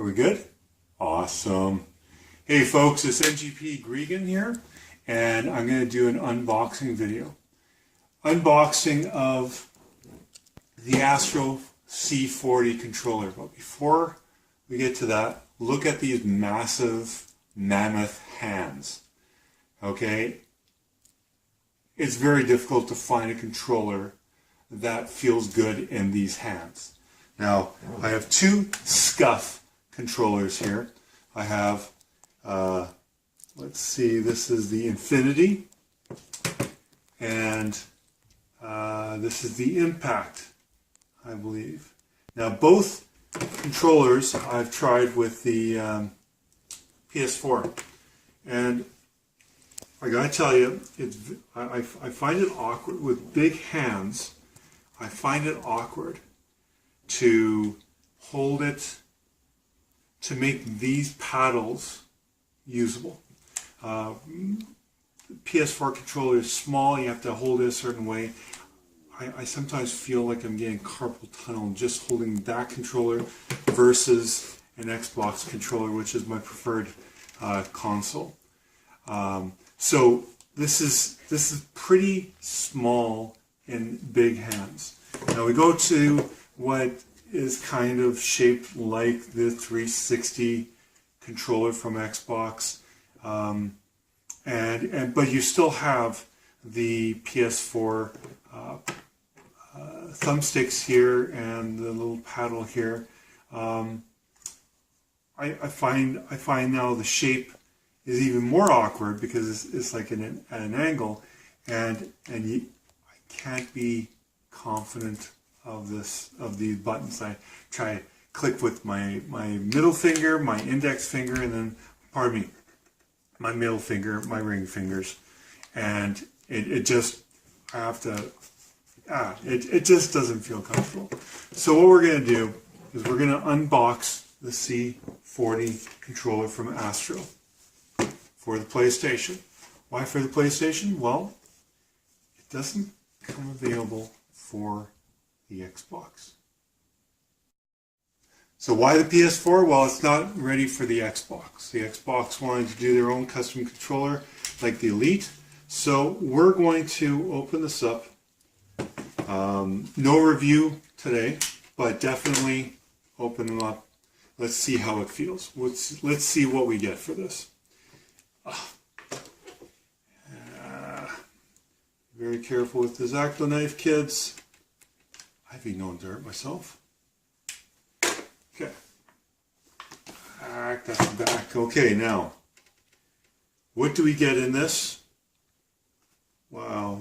Are we good? Awesome. Hey folks, it's NGP Gregan here, and I'm going to do an unboxing video. Unboxing of the Astro C40 controller. But before we get to that, look at these massive, mammoth hands. Okay? It's very difficult to find a controller that feels good in these hands. Now, I have two scuff controllers here. I have, let's see, this is the Infinity, and this is the Impact, I believe. Now, both controllers I've tried with the PS4, and I gotta tell you, I find it awkward with big hands. I find it awkward to hold it, to make these paddles usable. PS4 controller is small, you have to hold it a certain way. I sometimes feel like I'm getting carpal tunnel just holding that controller versus an Xbox controller, which is my preferred console. So this is pretty small in big hands. Now we go to what is kind of shaped like the 360 controller from Xbox, but you still have the PS4 thumbsticks here and the little paddle here. I find now the shape is even more awkward because it's like at an angle, and I can't be confident of these buttons. I try to click with my middle finger, my index finger, and then, pardon me, my middle finger, my ring fingers, and it just, I have to, it just doesn't feel comfortable. So what we're going to do is we're going to unbox the C40 controller from Astro for the PlayStation. Why for the PlayStation? Well, it doesn't come available for the Xbox. So why the PS4? Well, it's not ready for the Xbox. The Xbox wanted to do their own custom controller like the Elite. So we're going to open this up. No review today, but definitely open them up. Let's see how it feels. Let's see what we get for this. Very careful with this X-Acto knife, kids. I've been known to hurt myself. Okay. Back, that's back. Okay, now, what do we get in this? Wow.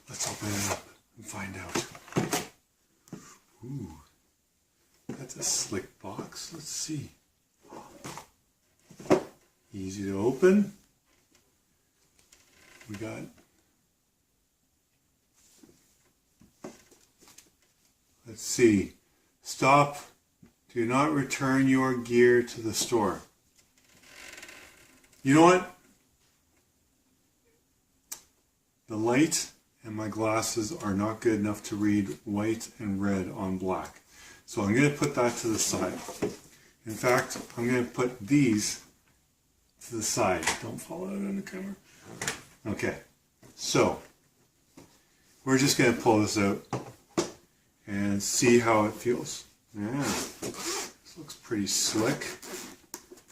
Let's open it up and find out. Ooh, that's a slick box. Let's see. Easy to open. We got, let's see, stop, do not return your gear to the store. You know what? The light and my glasses are not good enough to read white and red on black. So I'm going to put that to the side. In fact, I'm going to put these to the side. Don't fall out on the camera. Okay, so we're just going to pull this out and see how it feels. Yeah, this looks pretty slick.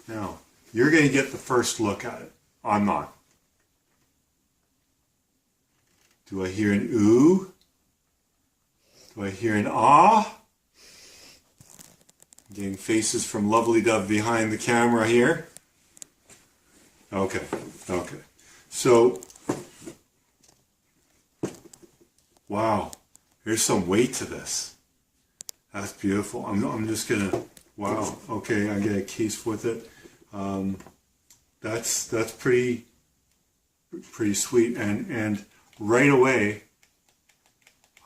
Now, you're going to get the first look at it. I'm not. Do I hear an ooh? Do I hear an ah? I'm getting faces from Lovely Dove behind the camera here. Okay, okay. So, wow, there's some weight to this. That's beautiful. I'm just gonna, wow, okay, I get a case with it. That's pretty sweet, and right away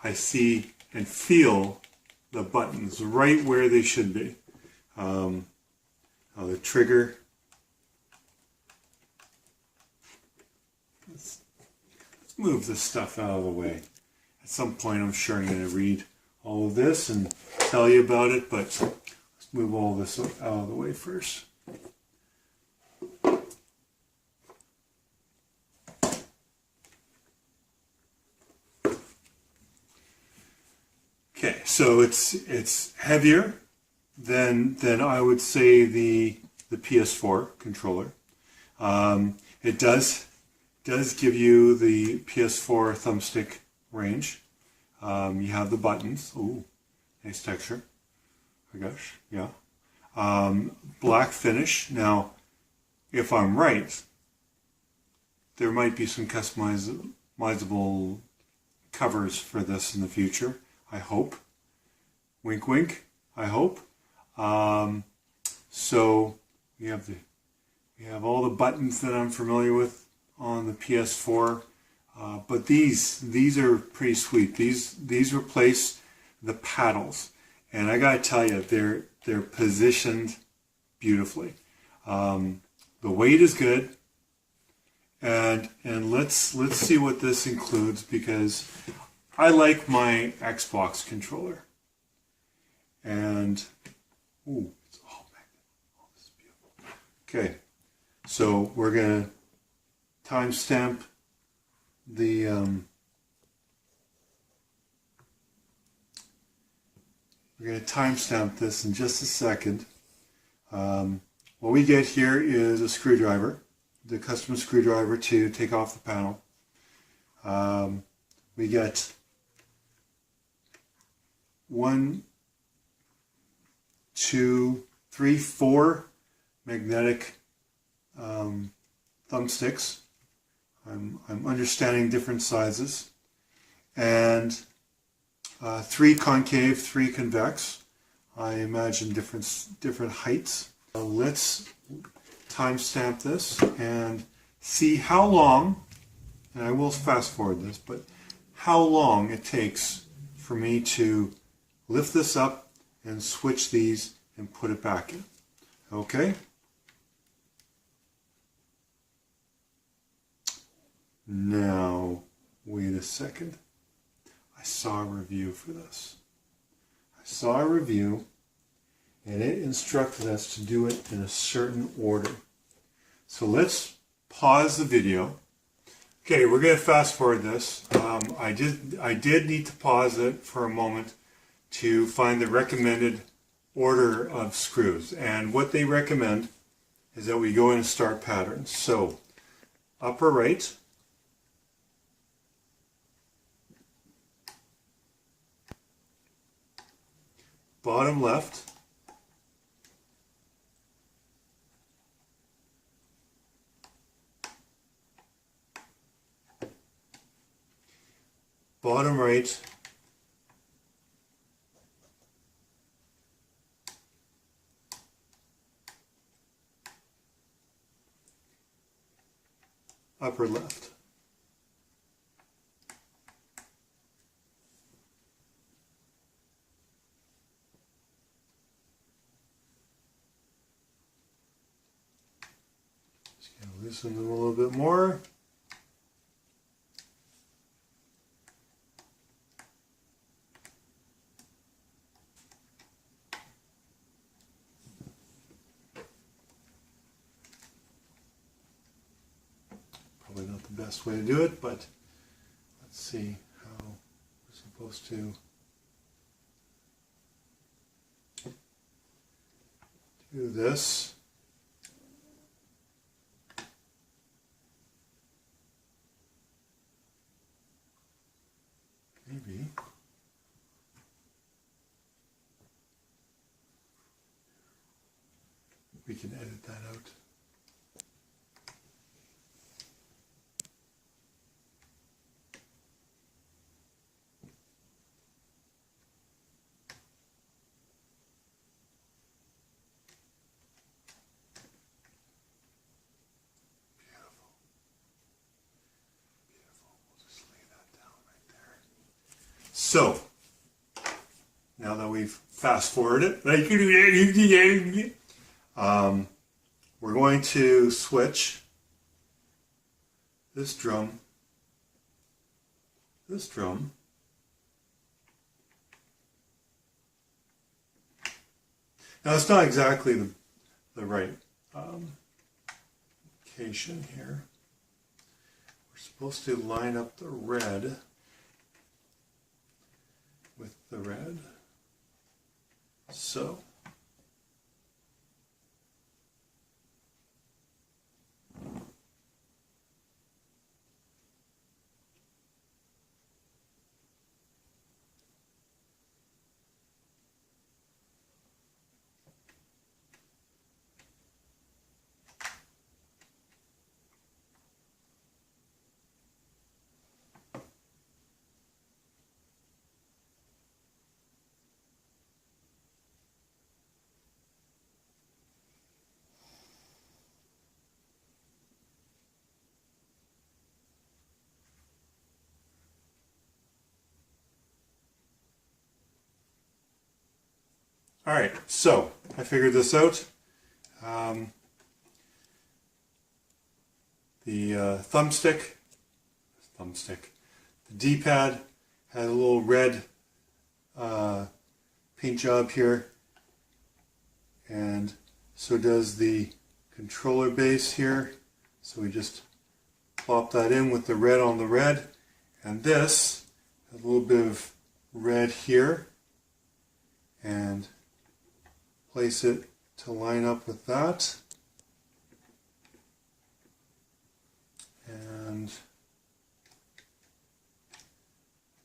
I see and feel the buttons right where they should be. The trigger. Let's move this stuff out of the way. some point I'm sure I'm going to read all of this and tell you about it, but let's move all this out of the way first. Okay, so it's heavier than I would say the PS4 controller. It does give you the PS4 thumbstick range. You have the buttons. Ooh, nice texture. Oh my gosh, yeah. Black finish. Now, if I'm right, there might be some customizable covers for this in the future. I hope. Wink, wink. I hope. So we have all the buttons that I'm familiar with on the PS4, but these are pretty sweet. These replace the paddles, and I gotta tell you, they're positioned beautifully. The weight is good, and let's see what this includes, because I like my Xbox controller. And ooh, it's all magnet. Oh, this is beautiful. Okay, so we're gonna timestamp the this in just a second. What we get here is a screwdriver, the custom screwdriver to take off the panel. We get 1, 2, 3, 4 magnetic thumbsticks. I'm understanding different sizes, and 3 concave, 3 convex. I imagine different heights. Let's timestamp this and see how long, and I will fast forward this, but how long it takes for me to lift this up and switch these and put it back in. Okay? Now, wait a second. I saw a review for this. I saw a review, and it instructed us to do it in a certain order. So let's pause the video. Okay, we're going to fast forward this. I did need to pause it for a moment to find the recommended order of screws. And what they recommend is that we go in and start patterns. So, upper right, bottom left, bottom right, upper left. Just gonna loosen them a little bit more. Probably not the best way to do it, but let's see how we're supposed to do this. Maybe. We can edit that out. So, now that we've fast forwarded it, we're going to switch this drum, Now it's not exactly the right location here. We're supposed to line up the red with the red. So. All right, so I figured this out. The thumbstick, the D-pad has a little red paint job here, and so does the controller base here. So we just plop that in with the red on the red, and this has a little bit of red here, and place it to line up with that. And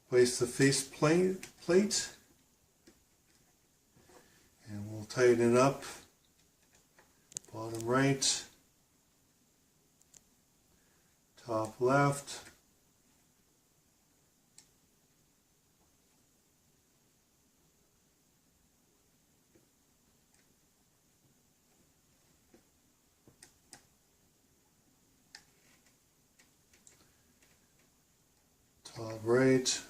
place the face plate, and we'll tighten it up. Bottom right, top left. Top right,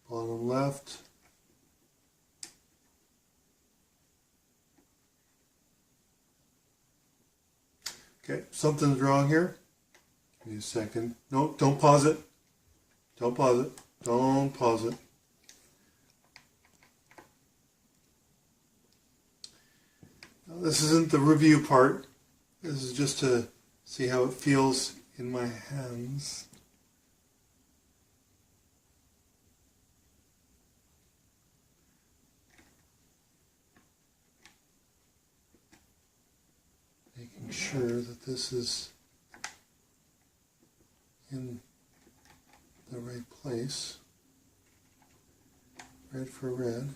bottom left, okay, something's wrong here. Give me a second. No, don't pause it. Don't pause it. Don't pause it. Now, this isn't the review part. This is just to see how it feels in my hands. Making sure that this is in the right place. Red for red.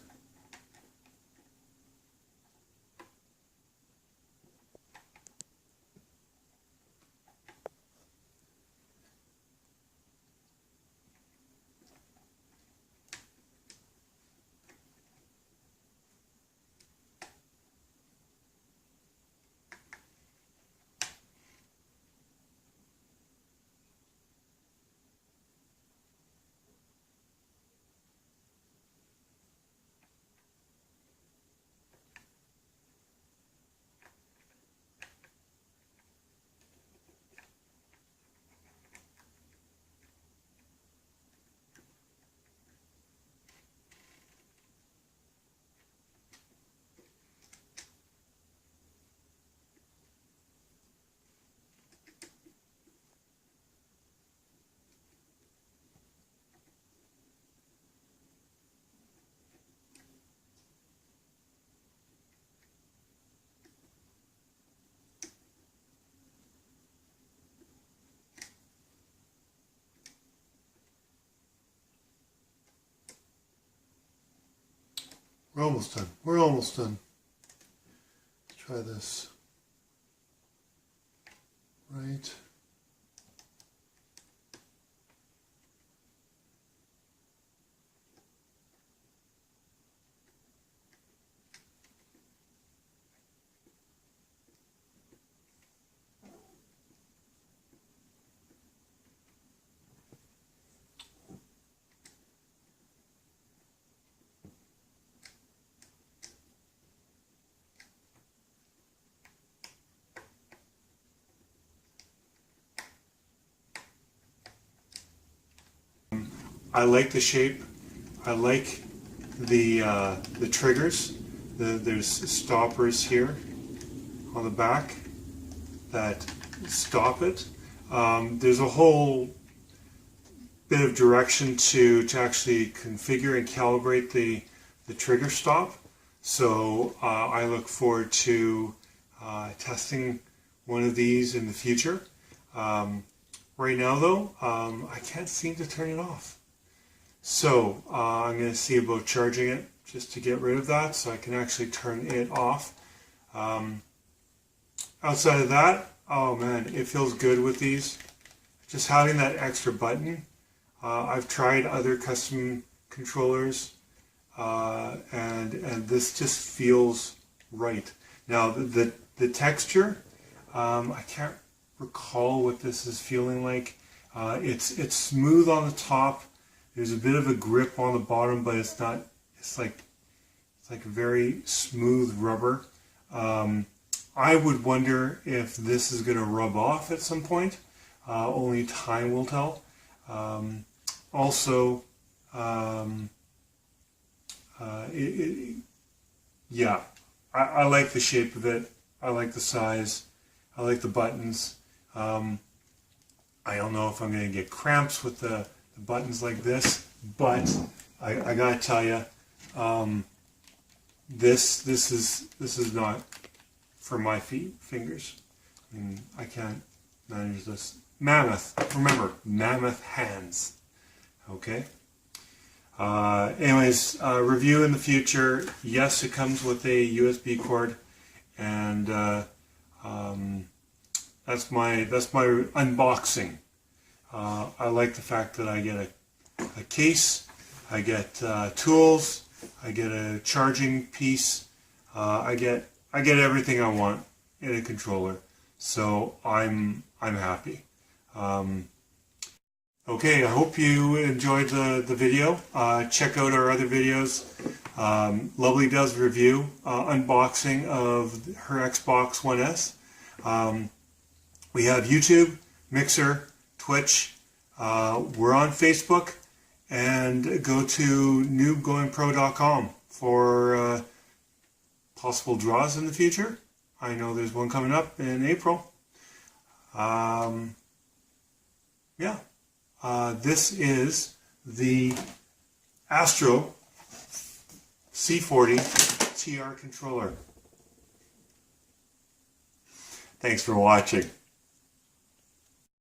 We're almost done. We're almost done. Let's try this. Right. I like the shape. I like the triggers. There's stoppers here on the back that stop it. There's a whole bit of direction to actually configure and calibrate the trigger stop. So I look forward to testing one of these in the future. Right now though, I can't seem to turn it off. So I'm going to see about charging it just to get rid of that so I can actually turn it off. Outside of that, oh man, it feels good with these. Just having that extra button. I've tried other custom controllers and this just feels right. Now the texture, I can't recall what this is feeling like. It's smooth on the top. There's a bit of a grip on the bottom, but it's not. It's like a very smooth rubber. I would wonder if this is going to rub off at some point. Only time will tell. Also, yeah, I like the shape of it. I like the size. I like the buttons. I don't know if I'm going to get cramps with the buttons like this, but I gotta tell you, this is not for my fingers. I mean, I can't manage this. Mammoth, remember, mammoth hands. Okay. Anyways, review in the future. Yes, it comes with a USB cord, and that's my unboxing. I like the fact that I get a case, I get tools, I get a charging piece, I get everything I want in a controller. So I'm happy. Okay, I hope you enjoyed the video. Check out our other videos. Lovely does review unboxing of her Xbox One S. We have YouTube, Mixer, Twitch. We're on Facebook, and go to noobgoingpro.com for possible draws in the future. I know there's one coming up in April. Yeah, this is the Astro C40 TR controller. Thanks for watching.